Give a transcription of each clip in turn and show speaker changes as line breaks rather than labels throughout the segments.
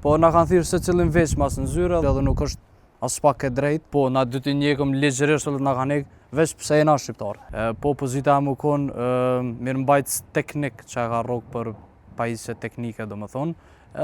po na kanë thirrë secilin veç mas në zyrë, edhe nuk është as pak e drejt, po na dy të njekëm ligjërisht edhe na kanë veç pse jena shqiptar. Po pozita më konë mirëmbajtës teknik që ka rrok për pajisje teknike domethënë,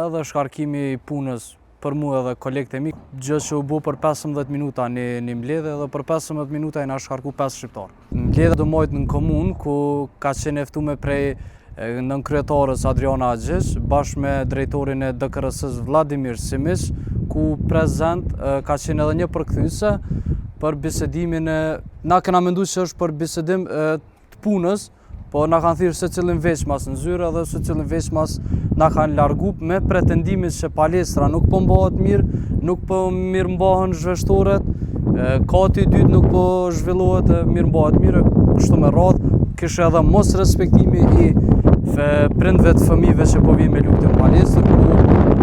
edhe shkarkimi i punës për mua edhe kolegët e mi, gjë që u bo për 15 minuta një mbledhje dhe për 15 minuta i na shkarku 5 shqiptar. Mbledhja do mojt në komunë ku ka qenë eftume prej nën kryetarës Adriana Agjiç bashkë me drejtorin e DKRS-s Vladimir Simiç, ku prezent ka qenë edhe një përkthyese për bisedimin na kena menduar se është për bisedim të punës, po na kanë thirrë secilin veç mas në zyrë edhe secilin veç mas na kanë largu me pretendimin se palestra nuk po mbahet mirë, nuk po mirë mbahen zhveshtoret, kati i dytë nuk po zhvillohet mirë mbahet mirë, kështu me radhë, kishte edhe mos respektimi i prindve të fëmijëve që po vinë me luftë në palestër,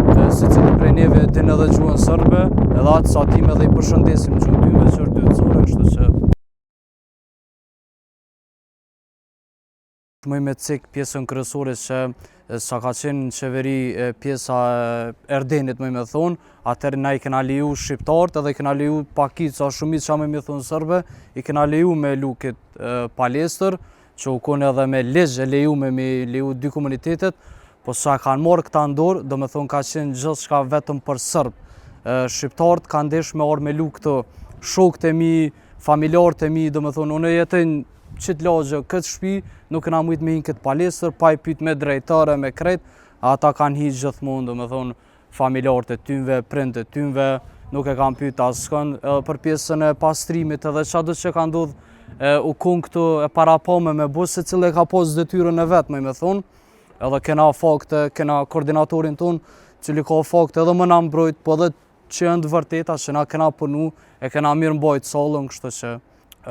ku secili prej neve din edhe gjuhën serbe, edhe atë sa tim edhe i përshëndesim gjuhën dyve që është dytësore, kështu që më me cek pjesën kryesore që sa ka qenë në qeveri pjesa Erdenit me thonë, atëherë na i kena leju shqiptarët edhe i kena leju pakicë sa shumicë që me thonë serbe, i kena leju me lukit palestër, që u konë edhe me ligj e leju me leju dy komunitetet, po sa kanë marrë këta ndorë, do me thonë ka qenë gjithçka vetëm për serb. Shqiptarët kanë ndesh me orë me lu këto shokët e mi, familjarët e mi, do me thonë, unë jetën qitë lagje këtë shtëpi, nuk kena mujt me hinë këtë palestër, pa i pyet me drejtare, me krejt, ata kanë hiq gjithmonë, do me thonë, familjarët e tynve, prindët e tynve, nuk e kanë pyet askënd, për pjesën e pastrimit edhe çdo që ka ndodhur u konë këtu e parapome me bo, se cilë e ka pas detyrën e vetë, me thonë, edhe kena fakte, kena koordinatorin tonë, cili ka fakte edhe më na mbrojt, po edhe që janë të vërteta, që na kena punu, e kena mirë mbajt sallën, kështu që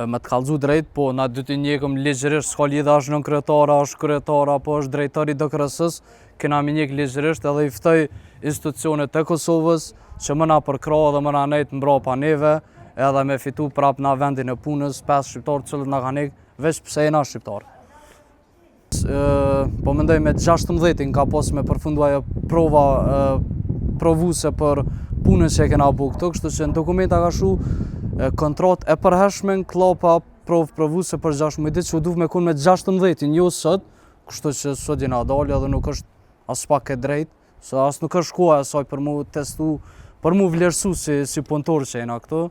me të kallëzu drejt, po na dy të njekëm ligjërisht, s'ka lidhje as nën kryetara, as kryetara, po është drejtori i DKRS-s, kena me njek ligjërisht edhe i ftoj institucionet e Kosovës, që më na përkra dhe më na nejt mbrapa neve, edhe me fitu prap na vendin e punës, 5 shqiptarë cilët na kanë veç pse jena shqiptar. Po mendoj me 16 ka pas me përfundu ajo prova provuse për punën që e kena bu këto, kështu që në dokumenta ka shu kontrat e përhershme në klapa provuse për 16 ditë që u duh me konë me 16, jo sot, kështu që sot jena dalë edhe nuk është as pak e drejt, se as nuk është koha e saj për mu testu, për mu vlerësu si punëtor që jena këto.